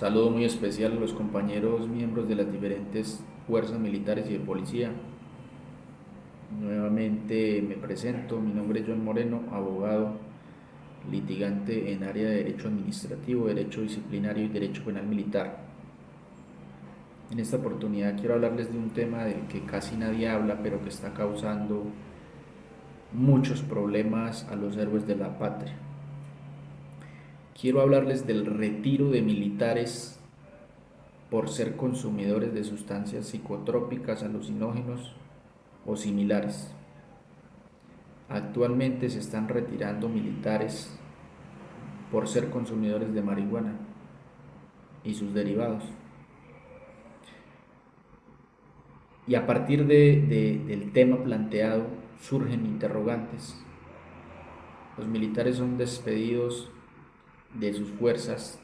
Saludo muy especial a los compañeros miembros de las diferentes fuerzas militares y de policía. Nuevamente me presento, mi nombre es John Moreno, abogado, litigante en área de derecho administrativo, derecho disciplinario y derecho penal militar. En esta oportunidad quiero hablarles de un tema del que casi nadie habla, pero que está causando muchos problemas a los héroes de la patria. Quiero hablarles del retiro de militares por ser consumidores de sustancias psicotrópicas, alucinógenos o similares. Actualmente se están retirando militares por ser consumidores de marihuana y sus derivados. Y a partir del tema planteado surgen interrogantes. Los militares son despedidos de sus fuerzas,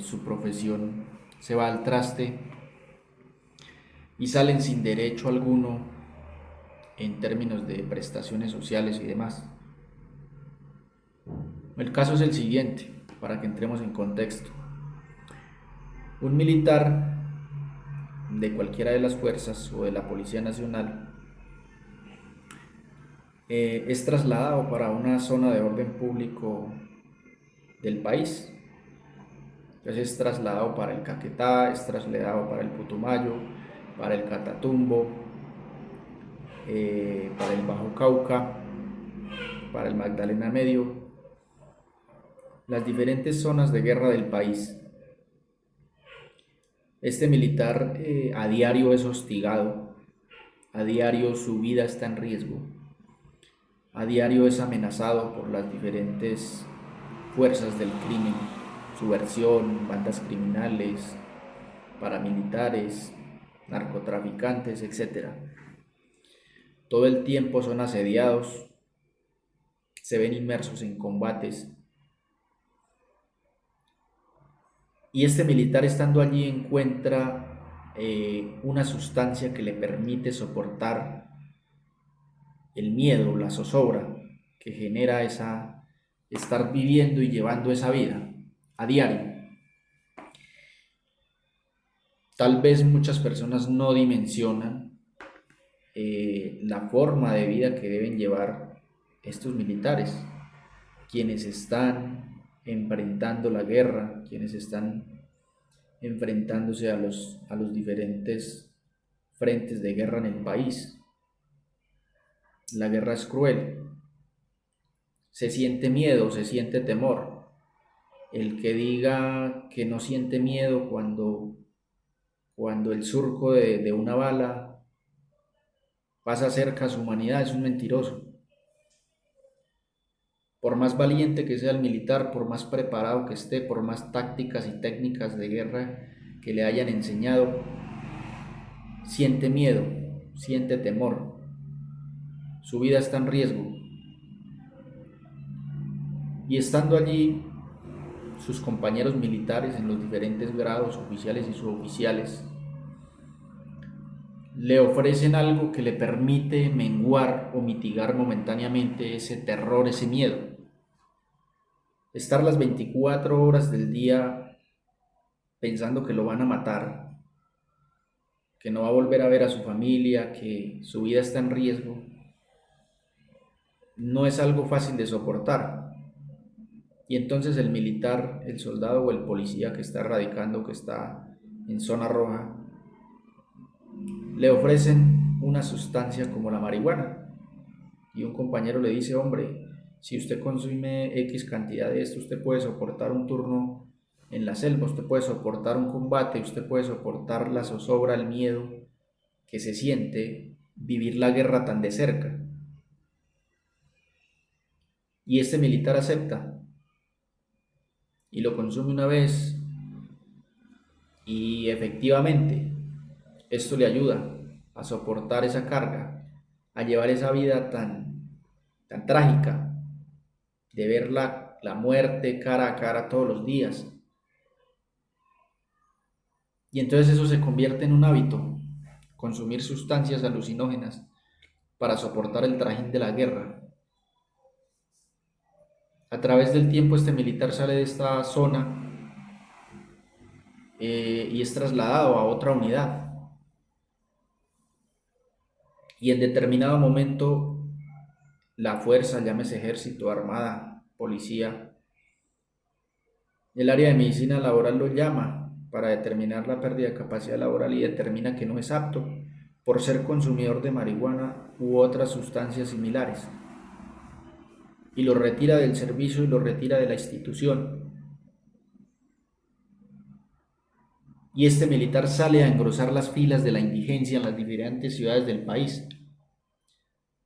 su profesión se va al traste y salen sin derecho alguno en términos de prestaciones sociales y demás. El caso es el siguiente, para que entremos en contexto. Un militar de cualquiera de las fuerzas o de la Policía Nacional es trasladado para una zona de orden público del país. Entonces es trasladado para el Caquetá, es trasladado para el Putumayo, para el Catatumbo, para el Bajo Cauca, para el Magdalena Medio, las diferentes zonas de guerra del país. Este militar a diario es hostigado, a diario su vida está en riesgo, a diario es amenazado por las diferentes fuerzas del crimen, subversión, bandas criminales, paramilitares, narcotraficantes, etc. Todo el tiempo son asediados, se ven inmersos en combates. Y este militar estando allí encuentra una sustancia que le permite soportar el miedo, la zozobra que genera estar viviendo y llevando esa vida a diario. Tal vez muchas personas no dimensionan la forma de vida que deben llevar estos militares, quienes están enfrentando la guerra, quienes están enfrentándose a los diferentes frentes de guerra en el país. La guerra es cruel, se siente miedo, se siente temor. El que diga que no siente miedo cuando el surco de una bala pasa cerca a su humanidad es un mentiroso. Por más valiente que sea el militar, por más preparado que esté, por más tácticas y técnicas de guerra que le hayan enseñado, siente miedo, siente temor. Su vida está en riesgo. Y estando allí, sus compañeros militares en los diferentes grados, oficiales y suboficiales, le ofrecen algo que le permite menguar o mitigar momentáneamente ese terror, ese miedo. Estar las 24 horas del día pensando que lo van a matar, que no va a volver a ver a su familia, que su vida está en riesgo, no es algo fácil de soportar. Y entonces el militar, el soldado o el policía que está radicando, que está en zona roja, le ofrecen una sustancia como la marihuana. Y un compañero le dice: hombre, si usted consume X cantidad de esto, usted puede soportar un turno en la selva, usted puede soportar un combate, usted puede soportar la zozobra, el miedo que se siente vivir la guerra tan de cerca. Y este militar acepta y lo consume una vez, y efectivamente esto le ayuda a soportar esa carga, a llevar esa vida tan trágica de ver la muerte cara a cara todos los días. Y entonces eso se convierte en un hábito, consumir sustancias alucinógenas para soportar el trajín de la guerra. A través del tiempo este militar sale de esta zona y es trasladado a otra unidad. Y en determinado momento la fuerza, llámese ejército, armada, policía, el área de medicina laboral lo llama para determinar la pérdida de capacidad laboral y determina que no es apto por ser consumidor de marihuana u otras sustancias similares. Y lo retira del servicio y lo retira de la institución. Y este militar sale a engrosar las filas de la indigencia en las diferentes ciudades del país.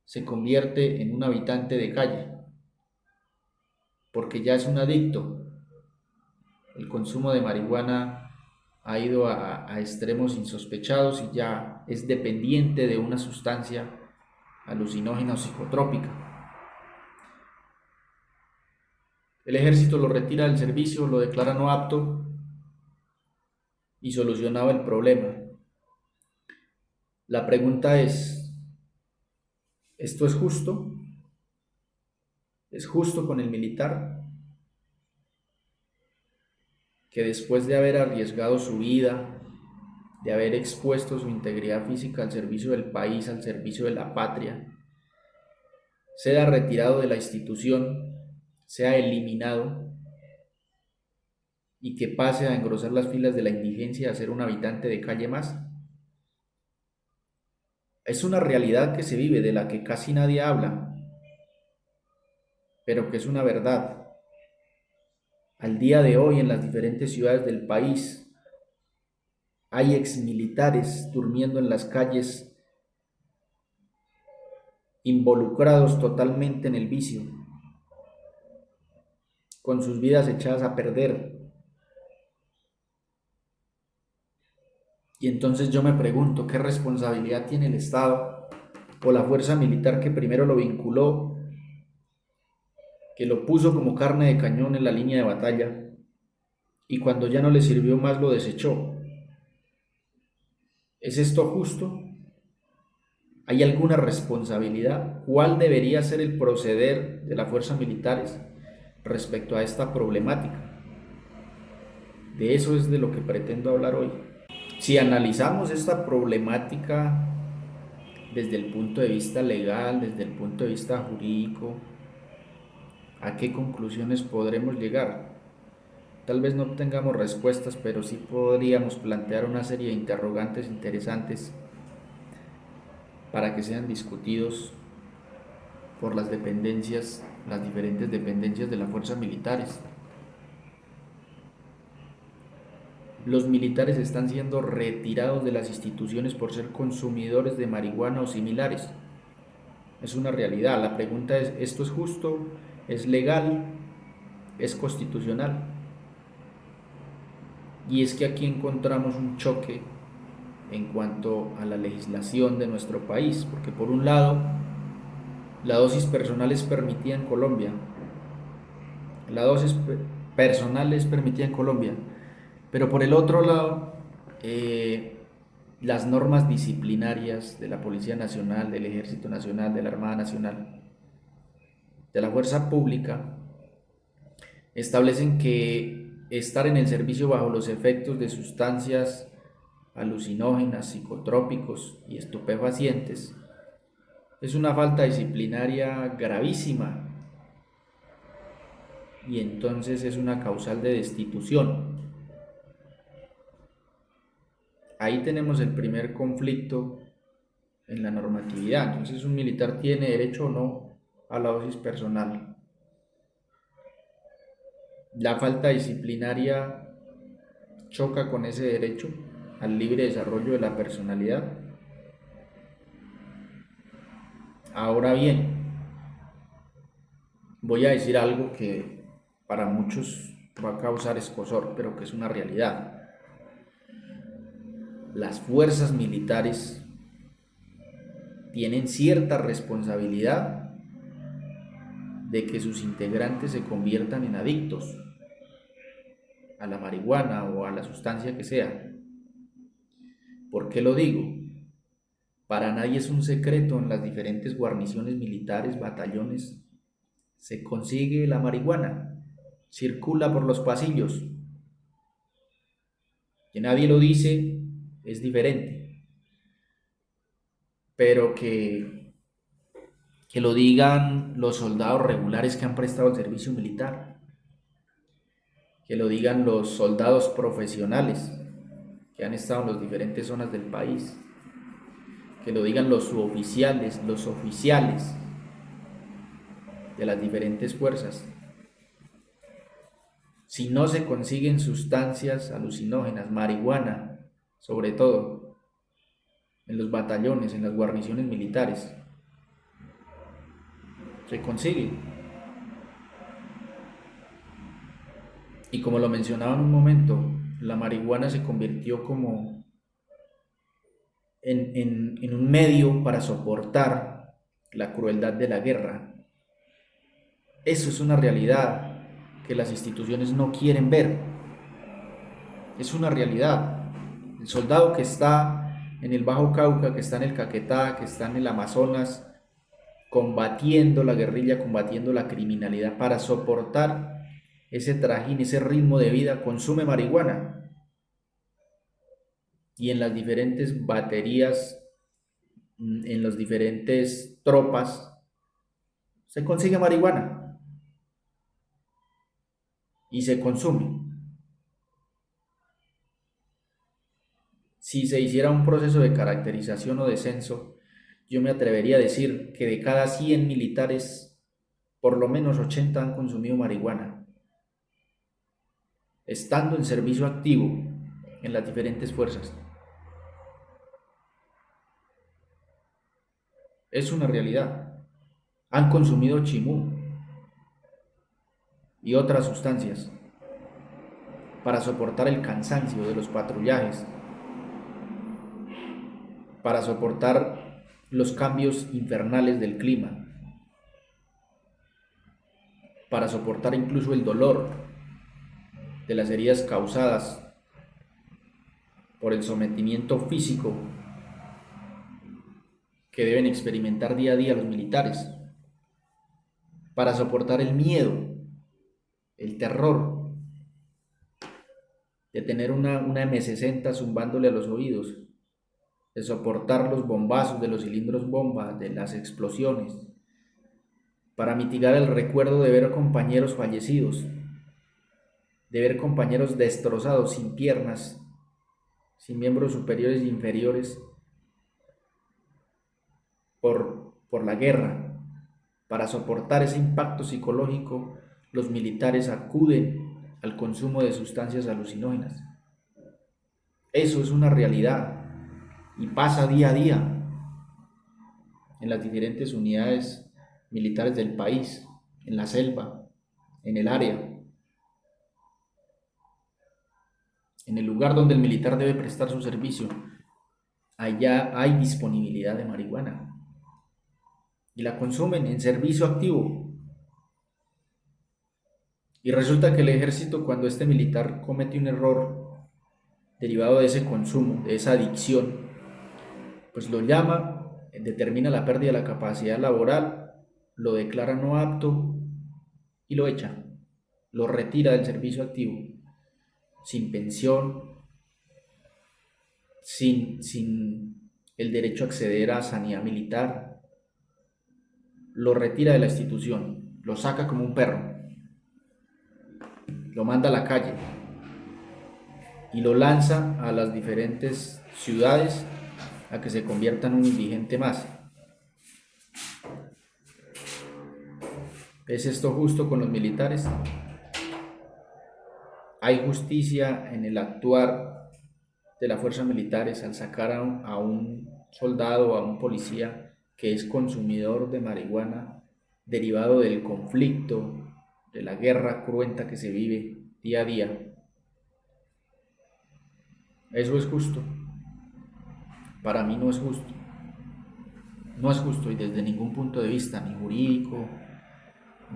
Se convierte en un habitante de calle, porque ya es un adicto. El consumo de marihuana ha ido a extremos insospechados y ya es dependiente de una sustancia alucinógena o psicotrópica. El ejército lo retira del servicio, lo declara no apto y solucionaba el problema. La pregunta es, ¿esto es justo? ¿Es justo con el militar que después de haber arriesgado su vida, de haber expuesto su integridad física al servicio del país, al servicio de la patria, sea retirado de la institución, sea eliminado y que pase a engrosar las filas de la indigencia, a ser un habitante de calle más? Es una realidad que se vive, de la que casi nadie habla, pero que es una verdad. Al día de hoy, en las diferentes ciudades del país, hay exmilitares durmiendo en las calles, involucrados totalmente en el vicio, con sus vidas echadas a perder. Y entonces yo me pregunto, ¿qué responsabilidad tiene el Estado o la fuerza militar que primero lo vinculó, que lo puso como carne de cañón en la línea de batalla y cuando ya no le sirvió más lo desechó? ¿Es esto justo? ¿Hay alguna responsabilidad? ¿Cuál debería ser el proceder de las fuerzas militares respecto a esta problemática? De eso es de lo que pretendo hablar hoy. Si analizamos esta problemática desde el punto de vista legal, desde el punto de vista jurídico, ¿a qué conclusiones podremos llegar? Tal vez no obtengamos respuestas, pero sí podríamos plantear una serie de interrogantes interesantes para que sean discutidos por las dependencias, las diferentes dependencias de las fuerzas militares. Los militares están siendo retirados de las instituciones por ser consumidores de marihuana o similares. Es una realidad. La pregunta es, ¿esto es justo? ¿Es legal? ¿Es constitucional? Y es que aquí encontramos un choque en cuanto a la legislación de nuestro país, porque por un lado, la dosis personal es permitida en Colombia. La dosis personal es permitida en Colombia. Pero por el otro lado, las normas disciplinarias de la Policía Nacional, del Ejército Nacional, de la Armada Nacional, de la Fuerza Pública, establecen que estar en el servicio bajo los efectos de sustancias alucinógenas, psicotrópicos y estupefacientes es una falta disciplinaria gravísima y entonces es una causal de destitución. Ahí tenemos el primer conflicto en la normatividad. Entonces, ¿un militar tiene derecho o no a la dosis personal? La falta disciplinaria choca con ese derecho al libre desarrollo de la personalidad. Ahora bien, voy a decir algo que para muchos va a causar escozor, pero que es una realidad. Las fuerzas militares tienen cierta responsabilidad de que sus integrantes se conviertan en adictos a la marihuana o a la sustancia que sea. ¿Por qué lo digo? Para nadie es un secreto, en las diferentes guarniciones militares, batallones, se consigue la marihuana, circula por los pasillos. Que nadie lo dice es diferente, pero que lo digan los soldados regulares que han prestado el servicio militar, que lo digan los soldados profesionales que han estado en las diferentes zonas del país, que lo digan los suboficiales, los oficiales de las diferentes fuerzas. Si no se consiguen sustancias alucinógenas, marihuana, sobre todo en los batallones, en las guarniciones militares, se consigue. Y como lo mencionaba en un momento, la marihuana se convirtió como en un medio para soportar la crueldad de la guerra. Eso es una realidad que las instituciones no quieren ver. Es una realidad. El soldado que está en el Bajo Cauca, que está en el Caquetá, que está en el Amazonas, combatiendo la guerrilla, combatiendo la criminalidad, para soportar ese trajín, ese ritmo de vida, consume marihuana. Y en las diferentes baterías, en las diferentes tropas, se consigue marihuana y se consume. Si se hiciera un proceso de caracterización o de censo, yo me atrevería a decir que de cada 100 militares, por lo menos 80 han consumido marihuana, estando en servicio activo en las diferentes fuerzas. Es una realidad. Han consumido chimú y otras sustancias para soportar el cansancio de los patrullajes, para soportar los cambios infernales del clima, para soportar incluso el dolor de las heridas causadas por el sometimiento físico que deben experimentar día a día los militares, para soportar el miedo, el terror de tener una M60 zumbándole a los oídos, de soportar los bombazos de los cilindros bomba, de las explosiones, para mitigar el recuerdo de ver compañeros fallecidos, de ver compañeros destrozados, sin piernas, sin miembros superiores e inferiores, por la guerra. Para soportar ese impacto psicológico, los militares acuden al consumo de sustancias alucinógenas. Eso es una realidad y pasa día a día en las diferentes unidades militares del país, en la selva, en el área, en el lugar donde el militar debe prestar su servicio. Allá hay disponibilidad de marihuana y la consumen en servicio activo. Y resulta que el ejército, cuando este militar comete un error derivado de ese consumo, de esa adicción, pues lo llama, determina la pérdida de la capacidad laboral, lo declara no apto y lo echa, lo retira del servicio activo, sin pensión, sin el derecho a acceder a sanidad militar, lo retira de la institución, lo saca como un perro, lo manda a la calle y lo lanza a las diferentes ciudades a que se convierta en un indigente más. ¿Es esto justo con los militares? ¿Hay justicia en el actuar de las fuerzas militares al sacar a un soldado o a un policía que es consumidor de marihuana derivado del conflicto, de la guerra cruenta que se vive día a día? ¿Eso es justo? Para mí no es justo. No es justo, y desde ningún punto de vista, ni jurídico,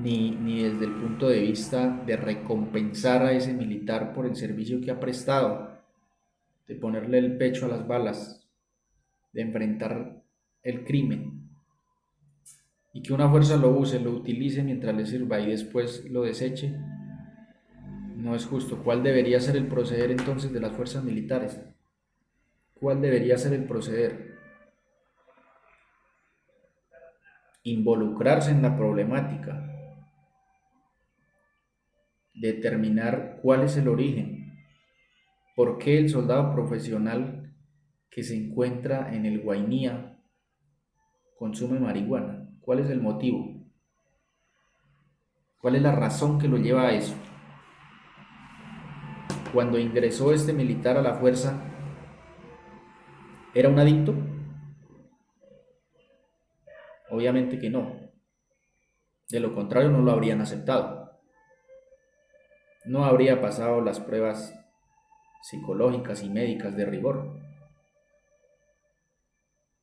ni desde el punto de vista de recompensar a ese militar por el servicio que ha prestado, de ponerle el pecho a las balas, de enfrentar el crimen, y que una fuerza lo use, lo utilice mientras le sirva y después lo deseche. No es justo. ¿Cuál debería ser el proceder entonces de las fuerzas militares? ¿Cuál debería ser el proceder? Involucrarse en la problemática, determinar cuál es el origen, por qué el soldado profesional que se encuentra en el Guainía consume marihuana, cuál es el motivo, cuál es la razón que lo lleva a eso. Cuando ingresó este militar a la fuerza, ¿era un adicto? Obviamente que no. De lo contrario, no lo habrían aceptado. No habría pasado las pruebas psicológicas y médicas de rigor.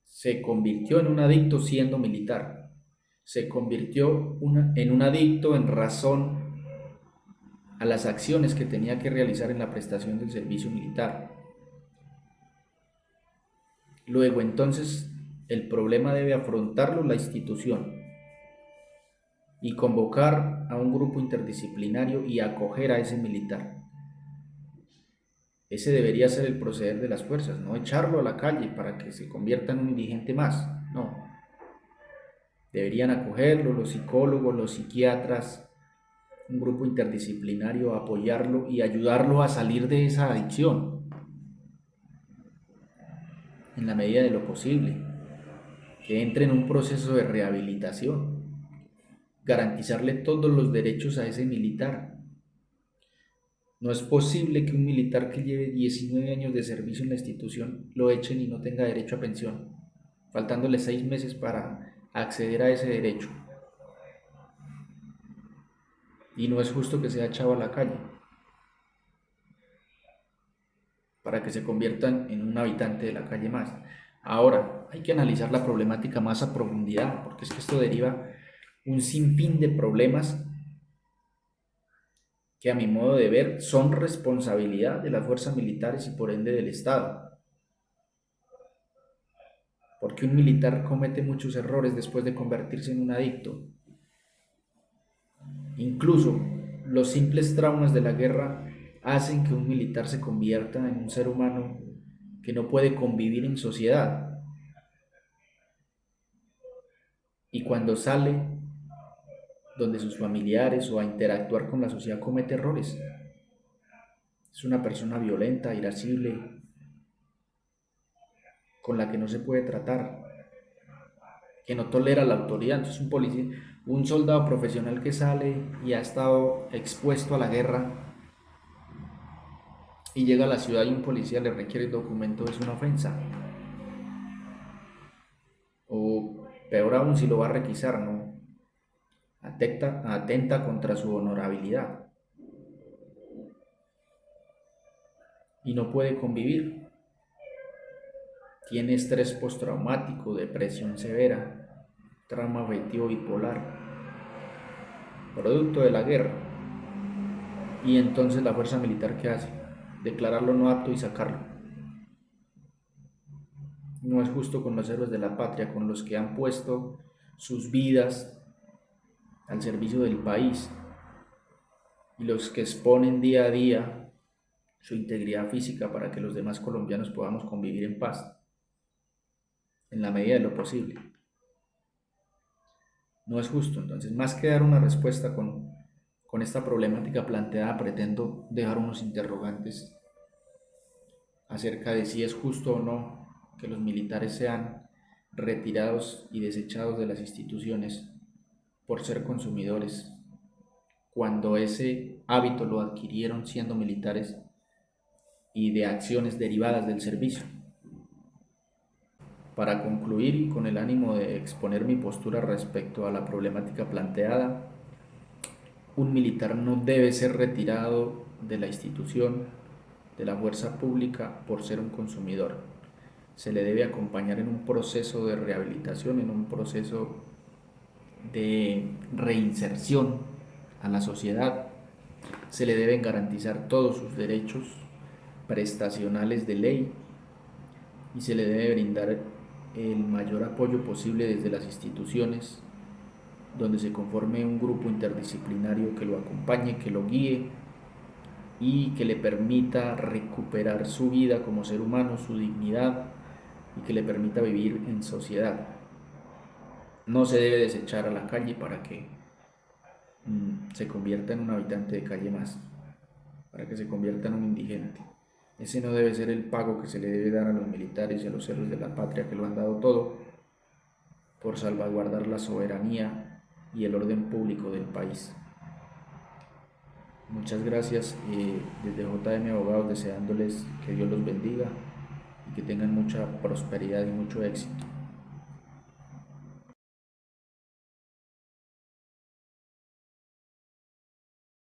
Se convirtió en un adicto siendo militar. Se convirtió en un adicto en razón a las acciones que tenía que realizar en la prestación del servicio militar. Luego, entonces, el problema debe afrontarlo la institución y convocar a un grupo interdisciplinario y acoger a ese militar. Ese debería ser el proceder de las fuerzas, no echarlo a la calle para que se convierta en un indigente más, no. Deberían acogerlo los psicólogos, los psiquiatras, un grupo interdisciplinario, apoyarlo y ayudarlo a salir de esa adicción en la medida de lo posible, que entre en un proceso de rehabilitación, garantizarle todos los derechos a ese militar. No es posible que un militar que lleve 19 años de servicio en la institución lo echen y no tenga derecho a pensión, faltándole 6 meses para acceder a ese derecho. Y no es justo que sea echado a la calle para que se conviertan en un habitante de la calle más. Ahora, hay que analizar la problemática más a profundidad, porque es que esto deriva un sinfín de problemas que a mi modo de ver son responsabilidad de las fuerzas militares y por ende del Estado. Porque un militar comete muchos errores después de convertirse en un adicto. Incluso los simples traumas de la guerra hacen que un militar se convierta en un ser humano que no puede convivir en sociedad. Y cuando sale donde sus familiares o a interactuar con la sociedad comete errores. Es una persona violenta, irascible, con la que no se puede tratar, que no tolera la autoridad. Entonces un policía, un soldado profesional que sale y ha estado expuesto a la guerra y llega a la ciudad y un policía le requiere el documento, es una ofensa. O peor aún si lo va a requisar, ¿no? Atenta contra su honorabilidad y no puede convivir. Tiene estrés postraumático, depresión severa, trauma afectivo bipolar, producto de la guerra. Y entonces la fuerza militar, ¿qué hace? Declararlo no apto y sacarlo. No es justo con los héroes de la patria, con los que han puesto sus vidas al servicio del país y los que exponen día a día su integridad física para que los demás colombianos podamos convivir en paz, en la medida de lo posible. No es justo. Entonces, más que dar una respuesta con esta problemática planteada, pretendo dejar unos interrogantes acerca de si es justo o no que los militares sean retirados y desechados de las instituciones por ser consumidores, cuando ese hábito lo adquirieron siendo militares y de acciones derivadas del servicio. Para concluir y con el ánimo de exponer mi postura respecto a la problemática planteada, un militar no debe ser retirado de la institución, de la fuerza pública, por ser un consumidor. Se le debe acompañar en un proceso de rehabilitación, en un proceso de reinserción a la sociedad. Se le deben garantizar todos sus derechos prestacionales de ley y se le debe brindar el mayor apoyo posible desde las instituciones, donde se conforme un grupo interdisciplinario que lo acompañe, que lo guíe y que le permita recuperar su vida como ser humano, su dignidad, y que le permita vivir en sociedad. No se debe desechar a la calle para que se convierta en un habitante de calle más, para que se convierta en un indigente. Ese no debe ser el pago que se le debe dar a los militares y a los héroes de la patria que lo han dado todo por salvaguardar la soberanía y el orden público del país. Muchas gracias, desde JM Abogados, deseándoles que Dios los bendiga y que tengan mucha prosperidad y mucho éxito.